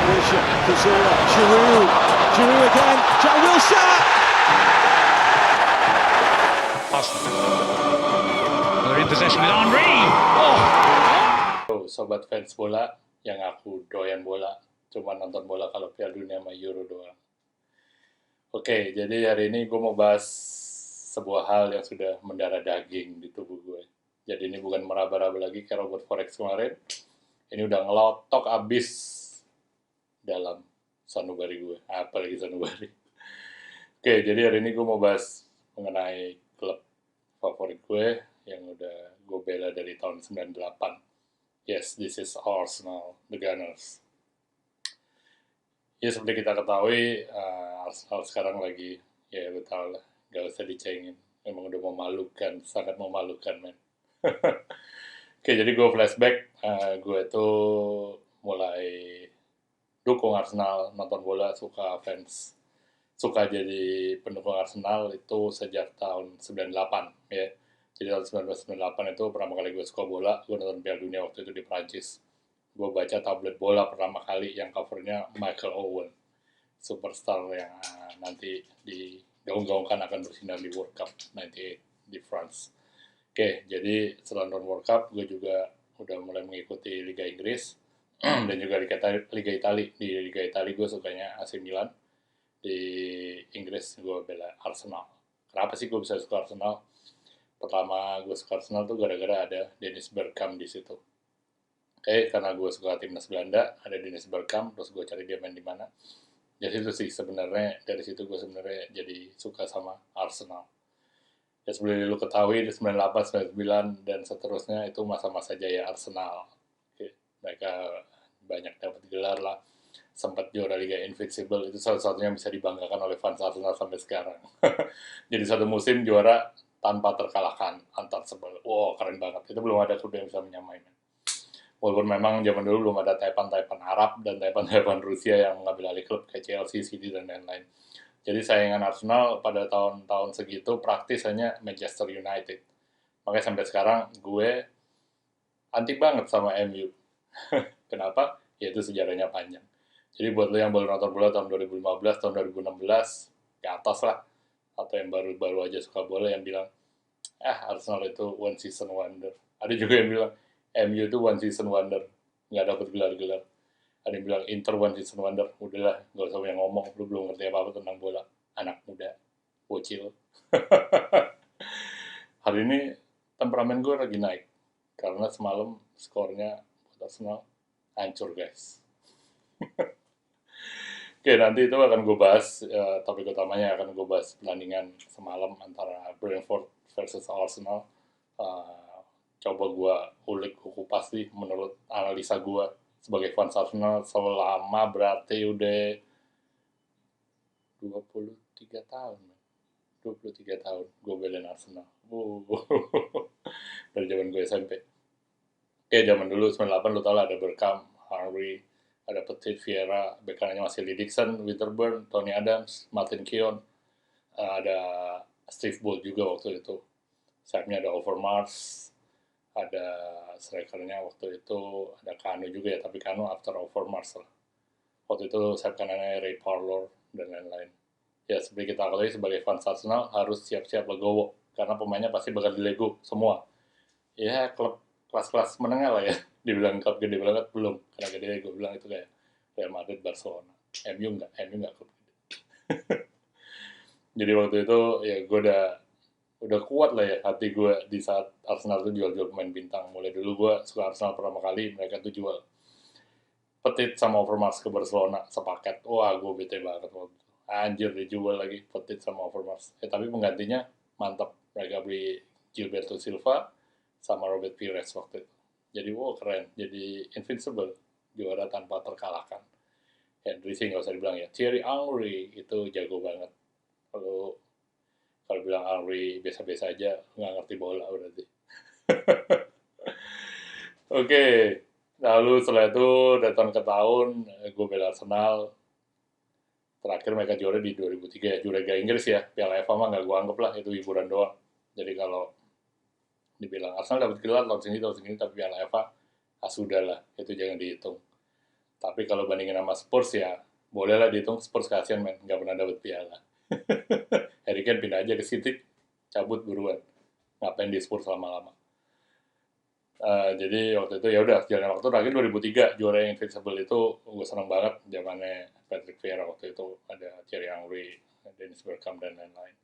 Wilshere, Cazorla, Giroud, Giroud again, Jack Wilshere! They're in possession with Henry. Oh, Sobat fans bola yang aku doyan bola, cuma nonton bola kalau Piala Dunia sama Euro doang. Oke, jadi hari ini gue mau bahas sebuah hal yang sudah mendarah daging di tubuh gue. Jadi ini bukan meraba-raba lagi kayak Robert Forex kemarin. Ini udah ngelotok abis dalam sanubari gue. Apalagi sanubari. Oke, jadi hari ini gue mau bahas mengenai klub favorit gue yang udah gue bela dari tahun 98. Yes, this is Arsenal, the Gunners. Ya, seperti kita ketahui, Arsenal sekarang lagi, ya lu tau lah, gak usah dicengin. Memang udah memalukan, sangat memalukan, men. Oke, jadi gue flashback, gue tuh mulai dukung Arsenal, nonton bola, suka jadi pendukung Arsenal itu sejak tahun 98, ya. Jadi tahun 1998 itu pertama kali gue suka bola, gue nonton Piala Dunia waktu itu di Prancis. Gue baca tablet bola pertama kali yang covernya Michael Owen, superstar yang nanti digaung-gaungkan akan bersinar di World Cup 98 di France. Oke, jadi setelah nonton World Cup, gue juga udah mulai mengikuti Liga Inggris dan juga Liga Italia. Di Liga Italia gue sukanya AC Milan. Di Inggris gue bela Arsenal. Kenapa sih gue bisa suka Arsenal? Pertama gue suka Arsenal tuh gara-gara ada Dennis Bergkamp di situ. Oke, karena gue suka timnas Belanda, ada Dennis Bergkamp, terus gue cari dia main di mana. Jadi itu sih sebenarnya, dari situ gue sebenarnya jadi suka sama Arsenal. Ya sebenarnya lu ketahui di 98, 99 dan seterusnya itu masa-masa jaya Arsenal. Oke, mereka banyak dapat gelar lah, sempat juara Liga Invincible, itu salah-satunya bisa dibanggakan oleh fans Arsenal sampai sekarang. Jadi satu musim juara tanpa terkalahkan, untouchable. Wow, keren banget. Itu belum ada klub yang bisa menyamai. Walaupun memang zaman dulu belum ada Taipan Arab dan Taipan Rusia yang mengambil alih klub kayak Chelsea, City, dan lain-lain. Jadi saingan Arsenal pada tahun-tahun segitu praktis hanya Manchester United. Makanya sampai sekarang gue anti banget sama MU. Kenapa? Ya itu sejarahnya panjang. Jadi buat lo yang baru nonton bola tahun 2015, tahun 2016, ke atas lah. Atau yang baru-baru aja suka bola yang bilang, Arsenal itu one season wonder. Ada juga yang bilang, MU itu one season wonder. Nggak dapat gelar-gelar. Ada yang bilang Inter one season wonder. Udahlah, nggak usah yang ngomong. Lu belum ngerti apa-apa tentang bola. Anak muda. Bocil. Hari ini temperamen gue lagi naik. Karena semalam skornya buat Arsenal hancur, guys. Oke, nanti itu akan gue bahas, topik utamanya akan gue bahas pertandingan semalam antara Brentford versus Arsenal. Coba gue ulik kupas sih menurut analisa gue sebagai fans Arsenal selama berarti udah 23 tahun. 23 tahun gue belain Arsenal. Dari zaman gue SMP. Oke, zaman dulu 98 lu tau lah ada Bergkamp, Henry, ada Petit, Vieira, bek kanannya masih Lee Dixon, Winterburn, Tony Adams, Martin Keown, ada Steve Bull juga waktu itu. Sayapnya ada Overmars, ada strikernya waktu itu ada Kanu juga ya, tapi Kanu after Overmars lah. Waktu itu sayap kanannya Ray Parlour dan lain-lain. Ya seperti kita ketahui sebagai fans Arsenal harus siap-siap legowo karena pemainnya pasti bakal dilego semua. Ya klub kelas-kelas menengah lah ya. Dibilang klub gede banget belum, karena gede gue bilang itu kayak Real Madrid, Barcelona. MU enggak klub gede. Jadi waktu itu ya gue udah kuat lah ya hati gue di saat Arsenal tuh jual-jual pemain bintang. Mulai dulu gue suka Arsenal pertama kali, mereka tuh jual Petit sama Overmars ke Barcelona sepaket. Wah, gue bete banget waktu itu. Anjir, dijual lagi Petit sama Overmars. Tapi penggantinya mantap. Mereka beli Gilberto Silva sama Robert Pires waktu itu. Jadi wow, keren. Jadi invincible. Juara tanpa terkalahkan. Henry sih nggak usah dibilang ya. Thierry Henry itu jago banget. Kalau bilang Henry biasa-biasa aja, nggak ngerti bola berarti. Oke, lalu setelah itu dari tahun ke tahun, gue bela Arsenal. Terakhir mereka juara di 2003 ya, juara Liga Inggris ya. Piala FA mah nggak gue anggap lah, itu hiburan doang. Jadi kalau dibilang Arsenal dapat gelar tahun segini, tapi Piala FA, sudah lah, itu jangan dihitung. Tapi kalau bandingin sama Spurs ya, bolehlah dihitung Spurs kasihan men, nggak pernah dapet piala. Harry Kane pindah aja ke City, cabut buruan. Ngapain di Spurs lama-lama. Jadi waktu itu ya udah jalan waktu terakhir 2003 juara yang Invincible itu gue seneng banget zamannya Patrick Vieira waktu itu ada Thierry Henry, Dennis Bergkamp dan lain-lain.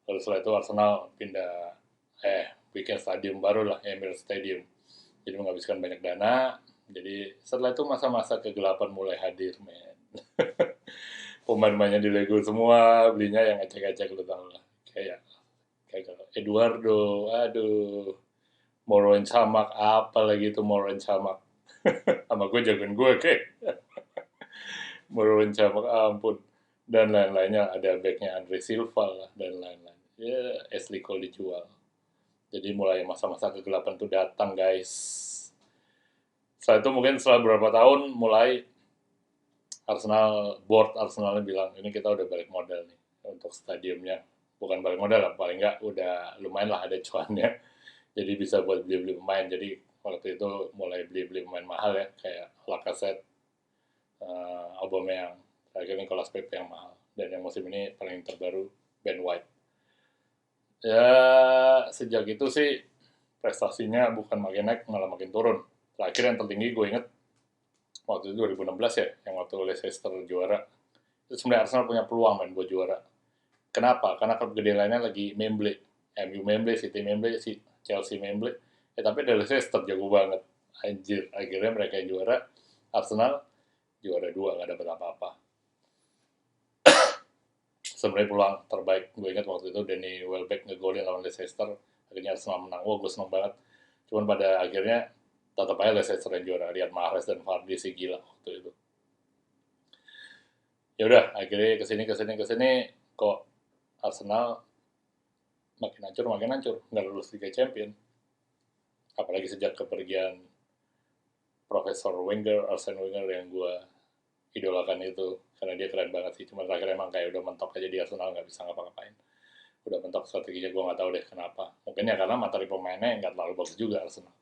Lalu setelah itu Arsenal pindah bikin stadium baru lah, Emirates Stadium. Jadi menghabiskan banyak dana. Jadi setelah itu masa-masa kegelapan mulai hadir, men. Pemain-pemainnya di Lego semua, belinya yang acak-acak lu tau lah. Kayak Eduardo, aduh. Moroin Samak, apa lagi itu Moroin Samak. Sama gue jagoan gue, kayak. Moroin Samak, ampun. Dan lain-lainnya, ada backnya Andre Silva lah, dan lain-lain. Ya, Ashley Cole dijual. Jadi mulai masa-masa kegelapan itu datang, guys. Setelah itu mungkin setelah beberapa tahun, mulai board Arsenalnya bilang, ini kita udah balik modal nih untuk stadiumnya. Bukan balik modal lah, paling nggak udah lumayan lah ada cuannya. Jadi bisa buat beli-beli pemain. Jadi waktu itu mulai beli-beli pemain mahal ya, kayak Lacazette, Aubameyang, terakhir Nicolas Pepe yang mahal. Dan yang musim ini paling terbaru Ben White. Ya sejak itu sih prestasinya bukan makin naik malah makin turun. Terakhir yang tertinggi gue inget waktu itu 2016 ya, yang waktu Leicester juara. Itu sebenarnya Arsenal punya peluang main buat juara. Kenapa? Karena klub gede lainnya lagi memble. MU memble, City memble, Chelsea memble. Tapi ada Leicester jago banget. Anjir, akhirnya mereka yang juara. Arsenal juara 2, gak dapet apa-apa. Sebenarnya peluang terbaik. Gue ingat waktu itu Danny Welbeck ngegolin lawan Leicester. Akhirnya Arsenal menang. Wah, gue seneng banget. Cuman pada akhirnya tetap aja Leicester yang juara. Riyad Mahrez dan Vardy sih gila waktu itu. Ya udah, akhirnya kesini kok Arsenal makin hancur, nggak lulus Liga Champion. Apalagi sejak kepergian Profesor Wenger, Arsene Wenger yang gue idolakan itu, karena dia keren banget sih. Cuma terakhir emang kayak udah mentok aja di Arsenal, nggak bisa ngapa-ngapain. Udah mentok strateginya, gue nggak tahu deh kenapa. Mungkin ya karena materi pemainnya nggak terlalu bagus juga Arsenal.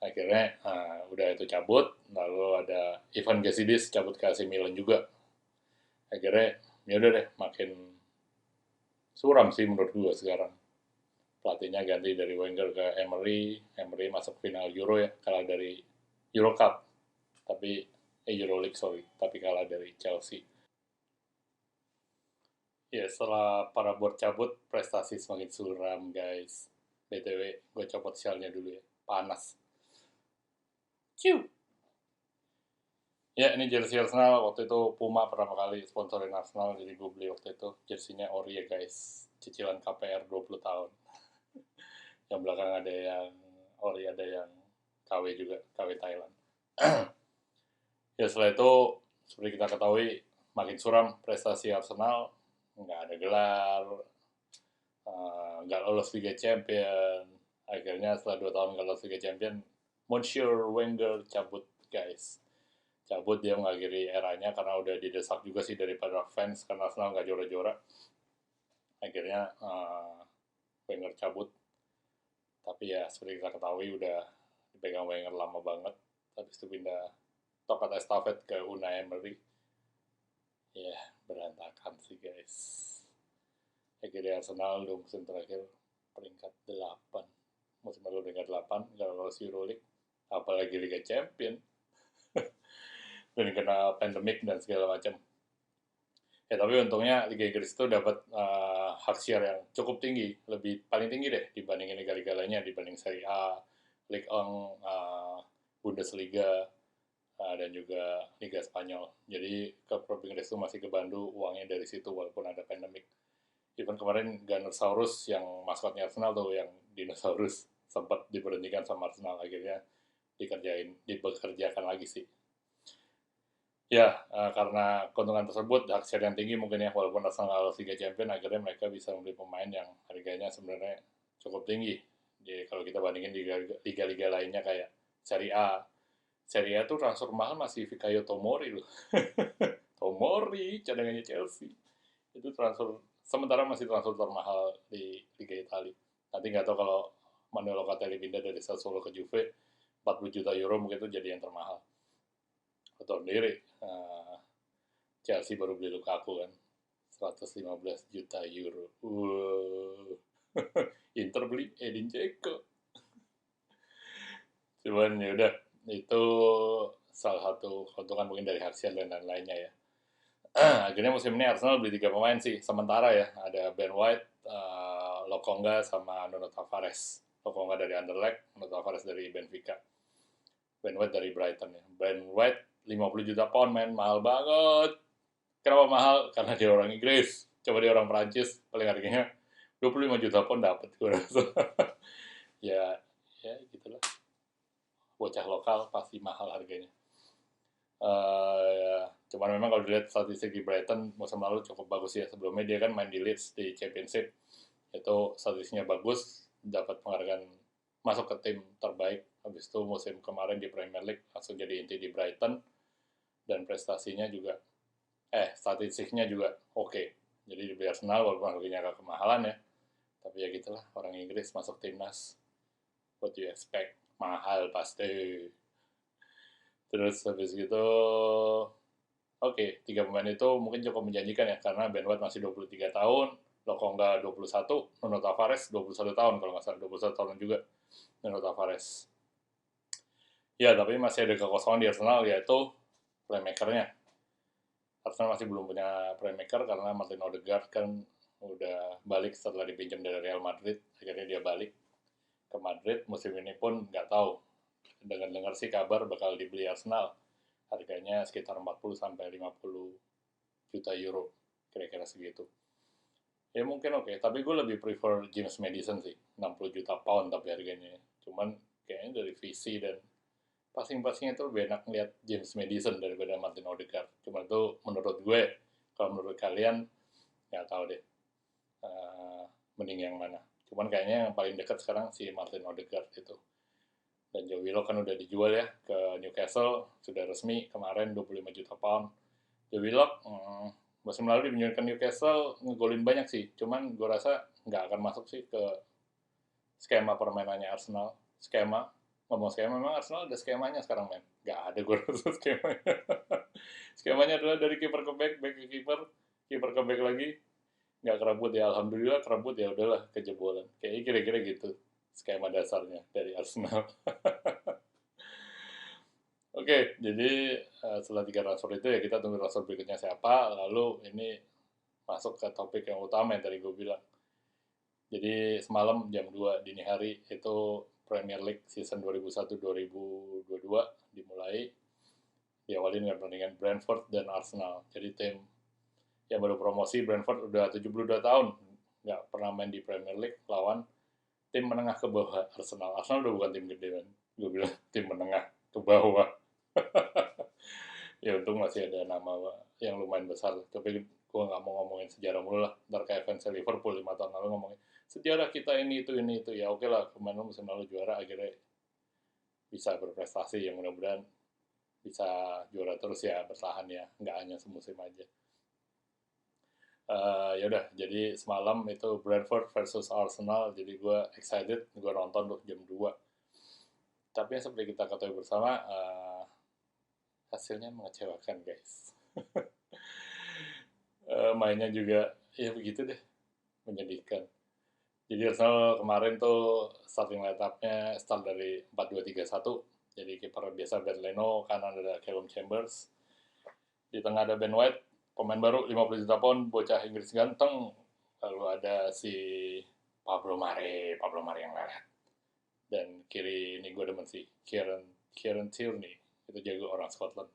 Akhirnya udah itu cabut, lalu ada Ivan Gazidis cabut ke AC Milan juga. Akhirnya ya udah deh, makin suram sih menurut gue sekarang. Pelatihnya ganti dari Wenger ke Emery masuk final Euro ya, kalah dari Euro Cup, tapi Euroleague sorry, tapi kalah dari Chelsea. Ya setelah para board cabut, prestasi semakin suram guys. BTW, gue copot sialnya dulu ya, panas. Ciu. Ya ini jersey Arsenal, waktu itu Puma pertama kali sponsorin Arsenal, jadi gue beli waktu itu jersinya ori ya guys, cicilan KPR 20 tahun. Yang belakang ada yang ori, ada yang KW juga, KW Thailand. Ya setelah itu, seperti kita ketahui, makin suram prestasi Arsenal, nggak ada gelar, nggak lolos Liga Champion. Akhirnya setelah 2 tahun nggak lolos Liga Champion, Monsieur Wenger cabut guys. Cabut, dia mengakhiri eranya karena udah didesak juga sih daripada fans karena Arsenal nggak juara-juara. Akhirnya Wenger cabut. Tapi ya seperti kita ketahui udah dipegang Wenger lama banget. Habis itu pindah tongkat estafet ke Unai Emery. Ya berantakan sih guys. Akhirnya Arsenal di musim terakhir peringkat 8. Musim lalu peringkat 8, nggak lolos Euroleague. Apalagi Liga Champion. Dan kena pandemik dan segala macam. Ya tapi untungnya Liga Inggris itu dapat hak share yang cukup tinggi, paling tinggi deh dibandingin liga-liga lainnya, dibanding Serie A, Ligue 1, Bundesliga, dan juga Liga Spanyol. Jadi klub Inggris itu masih kebantu uangnya dari situ walaupun ada pandemik. Even kemarin Gunnersaurus yang maskotnya Arsenal tuh, yang dinosaurus, sempat diberhentikan sama Arsenal, akhirnya dipekerjakan lagi sih. Ya, karena keuntungan tersebut, hak share yang tinggi mungkin ya, walaupun Arsenal lolos Liga Champions, akhirnya mereka bisa membeli pemain yang harganya sebenarnya cukup tinggi. Jadi kalau kita bandingin liga-liga lainnya kayak Serie A tuh transfer mahal masih Fikayo Tomori loh. Tomori, cadangannya Chelsea. Itu sementara masih transfer termahal di Liga Italia. Nanti nggak tahu kalau Manuel Locatelli pindah dari Sassuolo ke Juve, 40 juta euro mungkin itu jadi yang termahal. Lo tau sendiri, Chelsea baru beli Lukaku kan, 115 juta euro. Inter beli Edin Dzeko. Cuman ya udah, itu salah satu keuntungan mungkin dari Haksial dan lain-lainnya ya. Akhirnya musim ini Arsenal beli 3 pemain sih, sementara ya. Ada Ben White, Lokonga, sama Nuno Tavares. Lokonga dari Anderlecht, Nuno Tavares dari Benfica. Ben White dari Brighton ya. Ben White 50 juta pound, men, mahal banget. Kenapa mahal? Karena dia orang Inggris. Coba dia orang Prancis, paling harganya 25 juta pound dapat gue rasa. ya gitulah. Bocah lokal pasti mahal harganya. Cuman memang kalau dilihat statistik di Brighton musim lalu cukup bagus ya. Sebelumnya dia kan main di Leeds di Championship, itu statistiknya bagus, dapat penghargaan masuk ke tim terbaik. Habis itu musim kemarin di Premier League langsung jadi inti di Brighton, dan prestasinya juga statistiknya juga oke. Jadi di Arsenal walaupun harganya agak kemahalan ya, tapi ya gitulah, orang Inggris masuk timnas, what do you expect, mahal pasti. Terus habis gitu, oke, 3 pemain itu mungkin cukup menjanjikan ya, karena Ben White masih 23 tahun, Lokonga 21, Nuno Tavares 21 tahun, kalau nggak salah 21 tahun juga Nuno Tavares. Ya, tapi masih ada kekosongan di Arsenal, yaitu playmaker-nya. Arsenal masih belum punya playmaker karena Martin Odegaard kan udah balik setelah dipinjam dari Real Madrid. Akhirnya dia balik ke Madrid. Musim ini pun nggak tahu. Dengar-dengar sih kabar bakal dibeli Arsenal. Harganya sekitar 40-50 juta euro. Kira-kira segitu. Ya mungkin oke. Tapi gue lebih prefer James Maddison sih. 60 juta pound tapi harganya. Cuman kayaknya dari visi dan passing-passingnya tuh lebih enak ngeliat James Maddison daripada Martin Odegaard. Cuma itu menurut gue. Kalau menurut kalian, nggak tahu deh. Mending yang mana. Cuman kayaknya yang paling dekat sekarang si Martin Odegaard itu. Dan Joe Willock kan udah dijual ya ke Newcastle. Sudah resmi kemarin 25 juta pound. Joe Willock musim lalu dipinjamkan Newcastle, ngegolin banyak sih. Cuman gue rasa nggak akan masuk sih ke skema permainannya Arsenal. Ngomong skema, memang Arsenal ada skemanya sekarang, men. Nggak ada gue rasa skemanya. Skemanya adalah dari kiper ke back ke kiper ke back lagi. Nggak kerebut ya, alhamdulillah. Kerebut ya udahlah, kejebolan. Kayaknya kira-kira gitu skema dasarnya dari Arsenal. Oke, jadi setelah 3 transfer itu ya kita tunggu transfer berikutnya siapa. Lalu ini masuk ke topik yang utama yang tadi gue bilang. Jadi semalam jam 2 dini hari itu Premier League season 2001-2022 dimulai. Diawali dengan pertandingan Brentford dan Arsenal. Jadi tim yang baru promosi, Brentford udah 72 tahun nggak pernah main di Premier League, lawan tim menengah ke bawah Arsenal. Arsenal udah bukan tim gede, kan. Gue bilang tim menengah ke bawah. Ya untung masih ada nama yang lumayan besar. Tapi gue nggak mau ngomongin sejarah mulu lah. Ntar kayak fans Liverpool 5 tahun lalu ngomongin sejarah kita ini itu. Ya oke lah, kemarin musim lalu juara, akhirnya bisa berprestasi. Yang mudah-mudahan bisa juara terus ya, bertahan ya, nggak hanya semusim aja. Ya udah, jadi semalam itu Brentford versus Arsenal, jadi gue excited, gue nonton tuh jam 2. Tapi yang seperti kita ketahui bersama, hasilnya mengecewakan, guys. Mainnya juga ya begitu deh, menyedihkan. Jadi Arsenal kemarin tuh starting line-up-nya start dari 4-2-3-1. Jadi kiper biasa Ben Leno, kanan ada Callum Chambers, di tengah ada Ben White, pemain baru 50 juta pound, bocah Inggris ganteng. Lalu ada si Pablo Mari yang lelet. Dan kiri ini gue demen sih, Kieran Tierney, itu jago orang Scotland.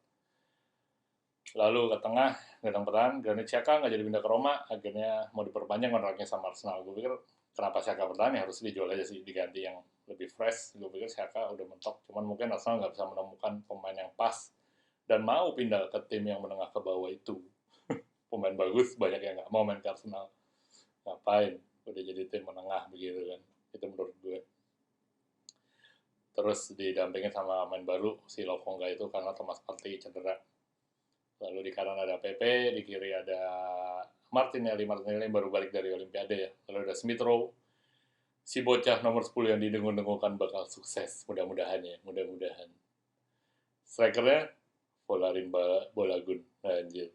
Lalu ke tengah, gelandang pertahanan, Granit Xhaka nggak jadi pindah ke Roma, akhirnya mau diperpanjang kontraknya sama Arsenal. Gue pikir kenapa Xhaka bertahan ya, harus dijual aja sih, diganti yang lebih fresh. Gue pikir Xhaka udah mentok, cuman mungkin Arsenal nggak bisa menemukan pemain yang pas dan mau pindah ke tim yang menengah ke bawah itu. Pemain bagus banyak yang nggak mau main ke Arsenal. Ngapain? Udah jadi tim menengah begitu kan. Itu menurut gue. Terus didampingin sama pemain baru si Lokonga itu karena Thomas Partey cedera. Lalu di kanan ada Pepe, di kiri ada Martinelli yang baru balik dari Olimpiade ya. Lalu ada Smith Rowe, si bocah nomor 10 yang didengung-dengungkan bakal sukses, mudah-mudahan ya, mudah-mudahan. Strikernya Bolagun. Anjir.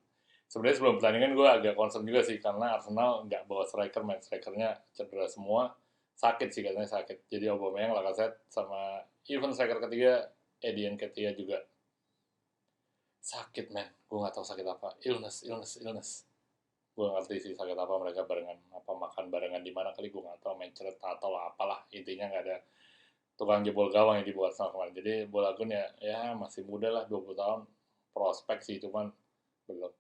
Sebenarnya sebelum pertandingan gue agak concern juga sih karena Arsenal nggak bawa striker, main strikernya cedera semua, sakit sih katanya sakit. Jadi Aubameyang, Lacazette sama even striker ketiga Eddie Nketiah juga sakit men. Gue nggak tahu sakit apa. Illness. Gue ngerti sih sakit apa mereka barengan, apa makan barengan di mana kali gue nggak tahu, main ceret atau apalah, intinya nggak ada tukang jebol gawang yang dibuat sama kemarin. Jadi Bolagun ya masih muda lah, 20 tahun, prospek sih cuman belum.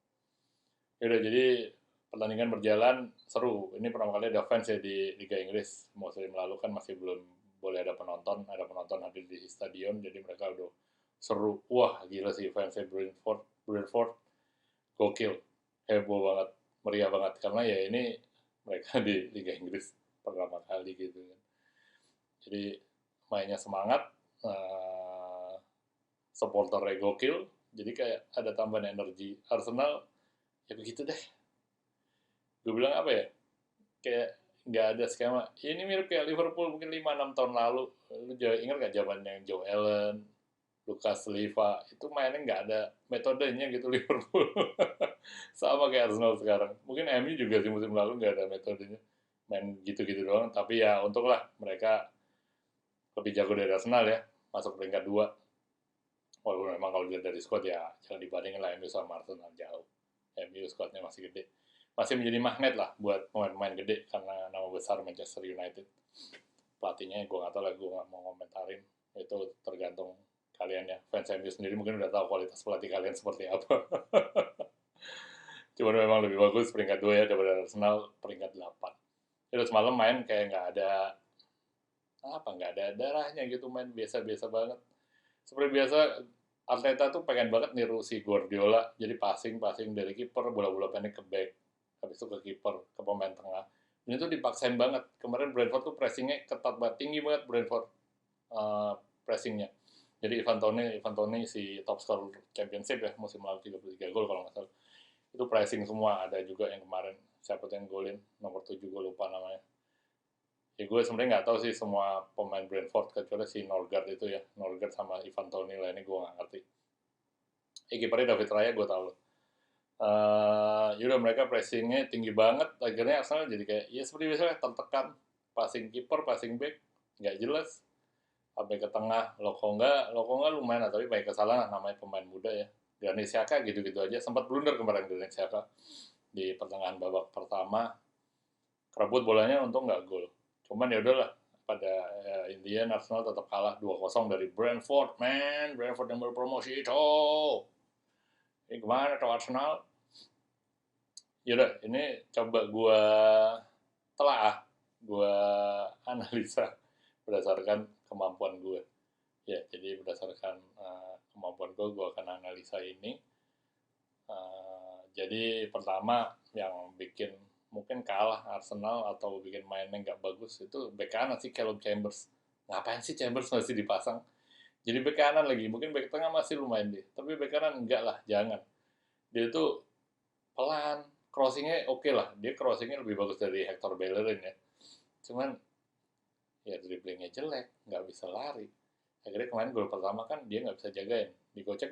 Yaudah, jadi pertandingan berjalan seru. Ini pertama kali ada fans ya di Liga Inggris. Musim lalu kan masih belum boleh ada penonton hadir di stadion, jadi mereka udah seru. Wah gila sih fansnya Brentford gokil, heboh banget, meriah banget karena ya ini mereka di Liga Inggris pertama kali gitu kan. Jadi mainnya semangat, supporternya gokil, jadi kayak ada tambahan energi. Arsenal ya begitu deh. Gue bilang apa ya, kayak nggak ada skema. Ini mirip kayak Liverpool mungkin 5-6 tahun lalu. Lu ingat gak zamannya Joe Allen, Lucas Leiva, itu mainnya nggak ada metodenya gitu Liverpool. Sama kayak Arsenal sekarang. Mungkin MU juga sih musim lalu nggak ada metodenya. Main gitu-gitu doang. Tapi ya untunglah mereka lebih jago dari Arsenal ya. Masuk peringkat 2. Walaupun memang kalau dilihat dari squad ya jangan dibandingin lah MU sama Arsenal jauh. MU squadnya masih gede. Masih menjadi magnet lah buat pemain-pemain gede karena nama besar Manchester United. Pelatihnya gue nggak tahu lah, gue nggak mau komentarin. Itu tergantung kalian ya. Fans MU sendiri mungkin udah tahu kualitas pelatih kalian seperti apa. Cuman memang lebih bagus peringkat 2 ya daripada Arsenal peringkat 8. Terus semalam main kayak nggak ada darahnya gitu, main biasa-biasa banget. Seperti biasa Arteta tuh pengen banget niru si Guardiola, jadi passing dari kiper, bola-bola pendek ke back, habis itu ke kiper, ke pemain tengah. Ini tuh dipaksain banget. Kemarin Brentford tuh pressingnya ketat banget, tinggi banget Brentford pressingnya. Jadi Ivan Toney si top scorer championship ya musim lalu 33 gol kalau nggak salah. Itu pressing semua. Ada juga yang kemarin siapa tuh yang golin nomor 7 gue lupa namanya. Ya gue sebenarnya nggak tahu sih semua pemain Brentford kecuali si Norgard itu ya, Norgard sama Ivan Toney lah, ini gue nggak ngerti. Kipernya David Raya gue tahu. Yaudah mereka pressingnya tinggi banget, akhirnya Arsenal jadi kayak ya seperti biasa tertekan, passing kiper, passing back nggak jelas, sampai ke tengah Lokonga lumayan, tapi banyak kesalahan, namanya pemain muda ya. Granit Xhaka gitu-gitu aja, sempat blunder kemarin Granit Xhaka di pertengahan babak pertama, kerebut bolanya, untung nggak gol. Cuman ya udahlah, pada intinya Arsenal tetap kalah 2-0 dari Brentford, man. Brentford yang berpromosi itu. Ini gimana tuh Arsenal? Yaudah, ini coba gue analisa berdasarkan kemampuan gue. Ya, jadi berdasarkan kemampuan gue akan analisa ini. Jadi pertama yang bikin mungkin kalah Arsenal atau bikin mainnya nggak bagus itu bek kanan sih, Calum Chambers. Ngapain sih Chambers masih dipasang? Jadi bek kanan lagi, mungkin bek tengah masih lumayan deh, tapi bek kanan enggak lah, jangan. Dia tuh pelan, crossingnya oke lah, dia crossingnya lebih bagus dari Hector Bellerin ya. Cuman ya dribblingnya jelek, nggak bisa lari. Akhirnya kemarin gol pertama kan dia nggak bisa jagain, digocek,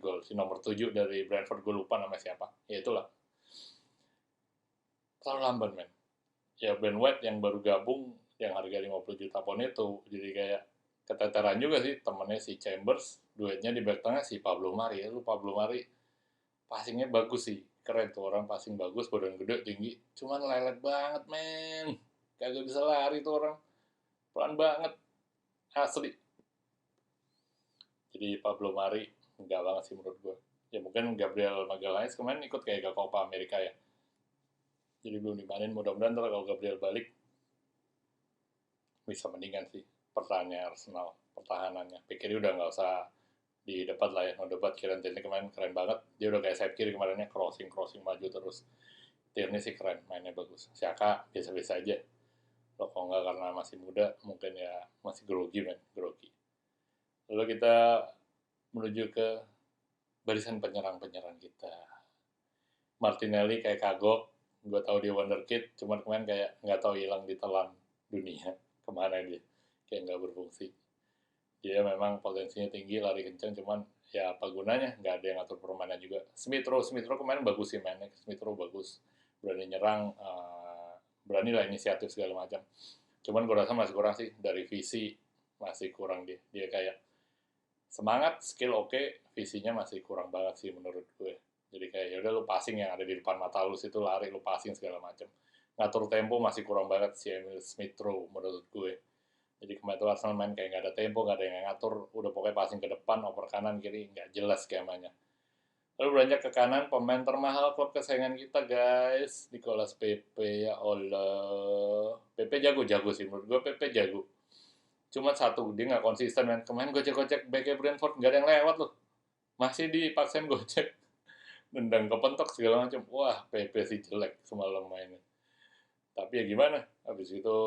gol si nomor 7 dari Brentford, gue lupa nama siapa, ya itulah. Terlalu lamban men. Ya Ben White yang baru gabung yang harga 50 juta pound itu jadi kayak keteteran juga sih. Temennya si Chambers, duetnya di back tengah si Pablo Mari. Lu Pablo Mari passingnya bagus sih, keren tuh orang, passing bagus, badan gede, tinggi, cuman lelet banget men, kagak bisa lari tuh orang, pelan banget asli. Jadi Pablo Mari enggak banget sih menurut gue. Ya mungkin Gabriel Magalhaes kemarin ikut kayak ke Copa America ya, jadi belum dimainin. Mudah-mudahan ntar kalau Gabriel balik bisa mendingan sih pertahanannya Arsenal, pertahanannya. Pikir udah nggak usah di debat lah ya, no debat. Kieran Tierney kemarin keren banget, dia udah kayak sayap kiri kemarinnya, crossing maju terus. Tierney sih keren, mainnya bagus. Xhaka biasa-biasa aja. Lokonga karena masih muda mungkin ya masih grogi. Lalu kita menuju ke barisan penyerang kita. Martinelli kayak kagok, gue tahu dia wonderkid, cuman kemarin kayak nggak tahu hilang ditelan dunia, kemana dia, kayak nggak berfungsi. Dia memang potensinya tinggi, lari kencang, cuman ya apa gunanya, nggak ada yang ngatur permainan juga. Smith Rowe kemarin bagus sih mainnya, Smith Rowe bagus, berani nyerang, berani lah inisiatif segala macam. Cuman gue rasa masih kurang sih, dari visi masih kurang dia kayak semangat, skill oke, visinya masih kurang banget sih menurut gue. Jadi kayak yaudah lu passing yang ada di depan mata lu situ, lari lu passing segala macam. Ngatur tempo masih kurang banget si Emil Smith Rowe menurut gue. Jadi kemarin tuh Arsenal main kayak nggak ada tempo, nggak ada yang ngatur, udah pokoknya passing ke depan, oper kanan kiri, nggak jelas skemanya. Lalu beranjak ke kanan, pemain termahal klub kesayangan kita guys, Nicolas Pepe, ya Allah. Pepe jago sih, menurut gue Pepe jago. Cuma satu, dia nggak konsisten kan. Kemarin gocek-gocek backnya Brentford, nggak ada yang lewat loh. Masih dipaksain gocek. Nendang kepentok segala macam. Wah, Pepe sih jelek semalam mainnya. Tapi ya gimana, habis itu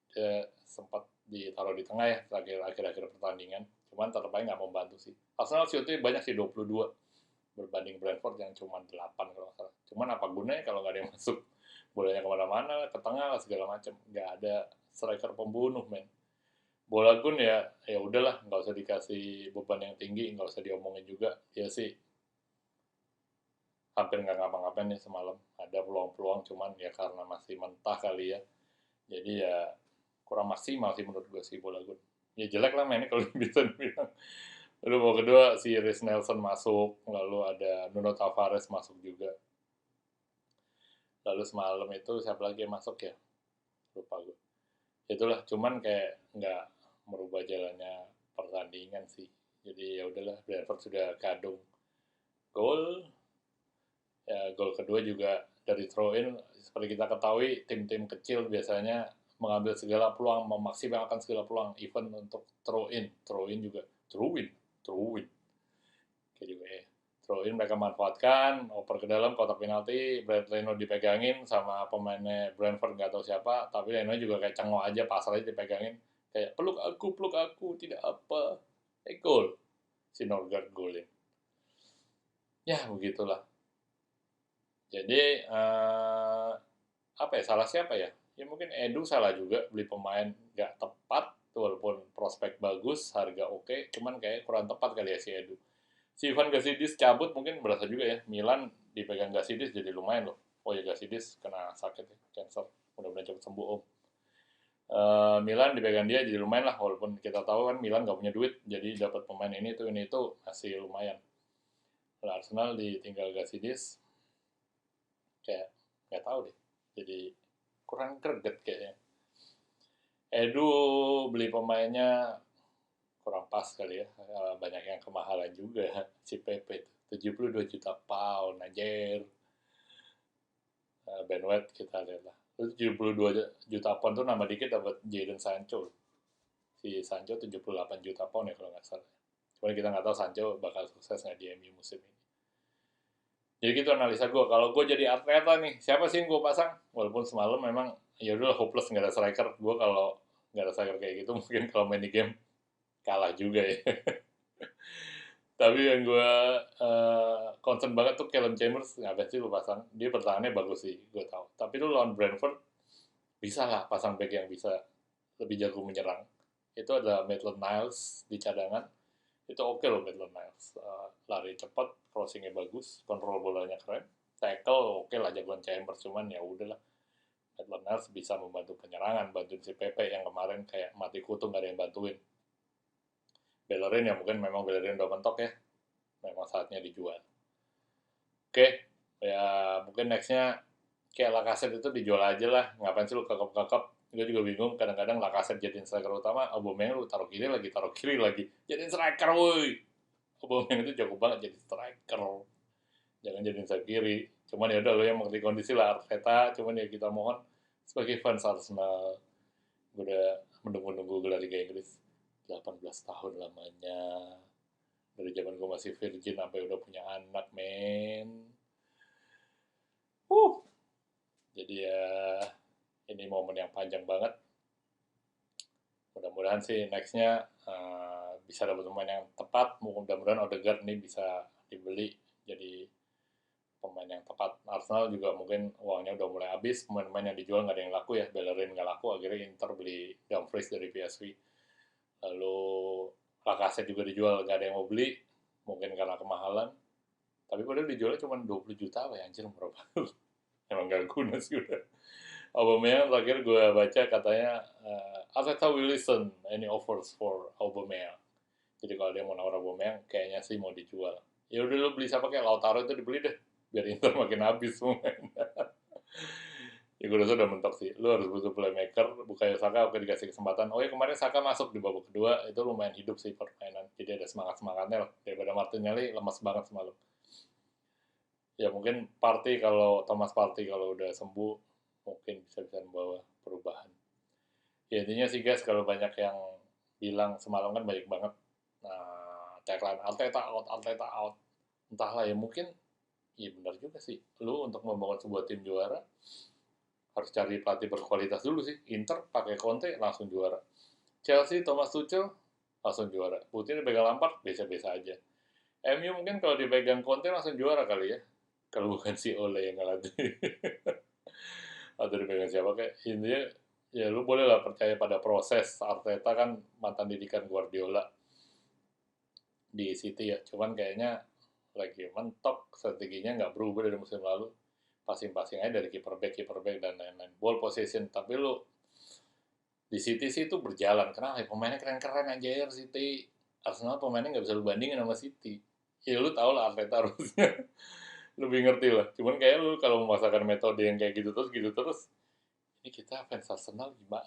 dia sempat ditaruh di tengah ya akhir-akhir pertandingan, cuman tetap aja nggak membantu sih. Arsenal shootnya banyak sih 22 berbanding Brentford yang cuma 8 kalau nggak salah. Cuman apa gunanya kalau nggak ada yang masuk, bolanya kemana-mana, ke tengah segala macam, nggak ada striker pembunuh men. Bola Gun ya udahlah, nggak usah dikasih beban yang tinggi, nggak usah diomongin juga. Dia sih hampir nggak ngapa-ngapain nih semalam, ada peluang-peluang cuman ya karena masih mentah kali ya, jadi ya kurang maksimal sih menurut gue sih Bola Gun. Ya jelek lah mainnya kalau bisa dibilang. Lalu babak kedua si Reece Nelson masuk, lalu ada Nuno Tavares masuk juga. Lalu semalam itu siapa lagi yang masuk ya? Lupa gue. Itulah, cuman kayak nggak merubah jalannya pertandingan sih. Jadi ya udahlah, Brentford sudah kadung gol. Ya, gol kedua juga dari throw in. Seperti kita ketahui, tim-tim kecil biasanya mengambil segala peluang, memaksimalkan segala peluang, even untuk throw in juga, throw in, kayak juga ya. Throw in mereka manfaatkan, oper ke dalam kotak penalti, Brad Leno dipegangin sama pemainnya Brentford nggak tahu siapa, tapi Leno juga kayak cengok aja, pasar aja dipegangin, kayak peluk aku, tidak apa, gol, si Norgard golin. Ya begitulah. Jadi apa ya, salah siapa ya? Ya mungkin Edu salah juga, beli pemain nggak tepat, walaupun prospek bagus, harga oke, cuman kayak kurang tepat kali ya si Edu. Si Ivan Gazidis cabut mungkin berasa juga ya, Milan dipegang Gazidis jadi lumayan loh. Oh ya Gazidis kena sakit ya, cancer, mudah-mudahan cepat sembuh om. Milan dipegang dia jadi lumayan lah, walaupun kita tahu kan Milan nggak punya duit, jadi dapat pemain ini itu masih lumayan. Lalu Arsenal ditinggal Gazidis, kayak nggak tahu deh, jadi kurang greget kayaknya. Edu beli pemainnya kurang pas kali ya, banyak yang kemahalan juga. Si Pepe 72 juta pound anjir. Ben White kita lihat lah, 72 juta pound tuh nambah dikit dapat Jadon Sancho. Si Sancho 78 juta pound ya kalau nggak salah. Cuman kita nggak tahu Sancho bakal sukses nggak di MU musim ini. Jadi gitu analisa gue. Kalau gue jadi Arteta nih, siapa sih yang gue pasang? Walaupun semalam memang ya udah hopeless, nggak ada striker. Gue kalau nggak ada striker kayak gitu, mungkin kalau main di game kalah juga ya. Tapi yang gue concern banget tuh Callum Chambers, ngapain sih lu pasang? Dia pertahanannya bagus sih, gue tahu. Tapi lu lawan Brentford, bisa lah pasang back yang bisa lebih jago menyerang. Itu ada Maitland Niles di cadangan. Itu oke loh Maitland Niles. Lari cepat, crossingnya bagus, kontrol bolanya keren. Tackle oke lah jagoan Chambers, cuman ya udahlah. Maitland Niles bisa membantu penyerangan, bantuin si Pepe yang kemarin kayak mati kutu nggak ada yang bantuin. Bellerin ya mungkin memang Bellerin udah mentok ya, memang saatnya dijual. Oke, ya mungkin nextnya kayak Lacazette itu dijual aja lah, ngapain sih lu kakap-kakap. Gue juga bingung, kadang-kadang Lacazette jadiin striker utama, Aubameyang lu taruh kiri lagi, jadiin striker woi. Aubameyang itu jago banget jadi striker, jangan jadiin striker kiri. Cuman ya udah lo yang mengerti kondisi lah Arteta, cuman ya kita mohon sebagai fans Arsenal, gue udah menunggu gelar Liga Inggris 18 tahun lamanya, dari zaman gue masih virgin sampai udah punya anak men. Jadi ya ini momen yang panjang banget. Mudah-mudahan sih nextnya bisa dapat pemain yang tepat. Mudah-mudahan Odegaard ini bisa dibeli jadi pemain yang tepat. Arsenal juga mungkin uangnya udah mulai habis, pemain-pemain yang dijual nggak ada yang laku ya. Bellerin nggak laku, akhirnya Inter beli Dumfries dari PSV. Lalu Lacazette juga dijual, gak ada yang mau beli, mungkin karena kemahalan. Tapi padahal dijualnya cuma 20 juta apa ya, anjir murah banget. Emang gak guna sih udah. Aubameyang terakhir gue baca katanya Arteta will listen any offers for Aubameyang. Jadi kalau dia mau nawar Aubameyang, kayaknya sih mau dijual. Ya udah lu beli siapa kayak Lautaro itu dibeli deh, biar Inter makin habis semua. Ya gue rasa udah mentok sih. Lu harus butuh playmaker, Bukayo Saka oke dikasih kesempatan. Oh ya kemarin Saka masuk di babak kedua, itu lumayan hidup sih permainan. Jadi ada semangat-semangatnya lah. Daripada Martinelli lemas banget semalam. Ya mungkin Thomas Partey kalau udah sembuh, mungkin bisa membawa perubahan. Ya intinya sih guys, kalau banyak yang bilang semalam kan banyak banget tagline Arteta out. Entahlah ya, mungkin iya benar juga sih. Lu untuk membangun sebuah tim juara harus cari pelatih berkualitas dulu sih. Inter pakai Conte langsung juara. Chelsea Thomas Tuchel langsung juara. Buktinya pegang Lampard biasa-biasa aja. MU mungkin kalau dipegang Conte langsung juara kali ya. Kalau bukan si Ole yang ngelatih. Atau dipegang siapa kayak intinya ya lu boleh lah percaya pada proses. Arteta kan mantan didikan Guardiola di City ya, cuman kayaknya lagi mentok, strateginya nggak berubah dari musim lalu, passing aja dari keeper back dan lain-lain, ball possession. Tapi lu di City sih itu berjalan, kenapa ya? Pemainnya keren-keren aja City. Arsenal pemainnya nggak bisa lu bandingin sama City. Ya lu tau lah Arteta harusnya lebih ngerti lah. Cuman kayak lu kalau memasakkan metode yang kayak gitu terus, ini kita fans Arsenal gimana?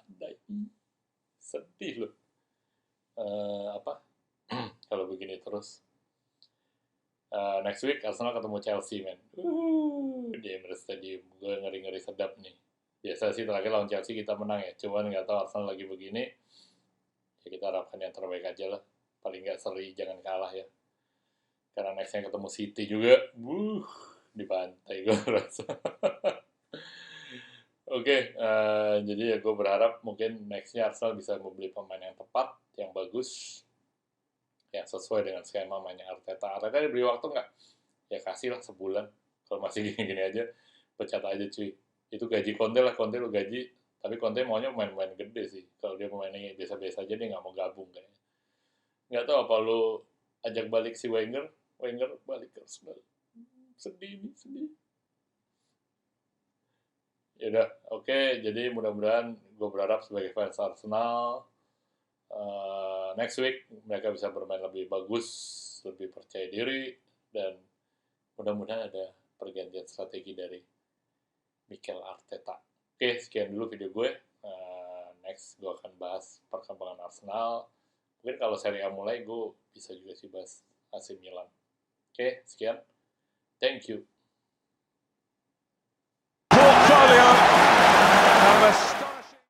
Sedih loh. Kalau begini terus. Next week Arsenal ketemu Chelsea, men. Di Emirates Stadium. Gue ngeri-ngeri sedap nih. Biasa sih terakhir lawan Chelsea kita menang ya. Cuman nggak tahu Arsenal lagi begini. Ya kita harapkan yang terbaik aja lah. Paling nggak seri, jangan kalah ya. Karena nextnya ketemu City juga. Dibantai gue rasa. Oke, jadi ya gue berharap mungkin nextnya Arsenal bisa membeli pemain yang tepat, yang bagus, yang sesuai dengan skema mainnya Arteta. Arteta diberi waktu nggak? Ya kasih lah sebulan. Kalau masih gini-gini aja, pecat aja cuy. Itu gaji Conte lah, Conte lo gaji. Tapi Conte maunya main-main gede sih. Kalau dia pemainnya biasa-biasa aja, dia nggak mau gabung kayaknya. Nggak tahu apa lo ajak balik si Wenger balik ke Arsenal. Sedih nih, sedih. Yaudah, oke. Jadi mudah-mudahan gue berharap sebagai fans Arsenal, next week mereka bisa bermain lebih bagus, lebih percaya diri, dan mudah-mudahan ada pergantian strategi dari Mikel Arteta. Oke, sekian dulu video gue. Next gue akan bahas perkembangan Arsenal. Mungkin kalau Serie A mulai gue bisa juga sih bahas AC Milan. Oke, sekian. Thank you.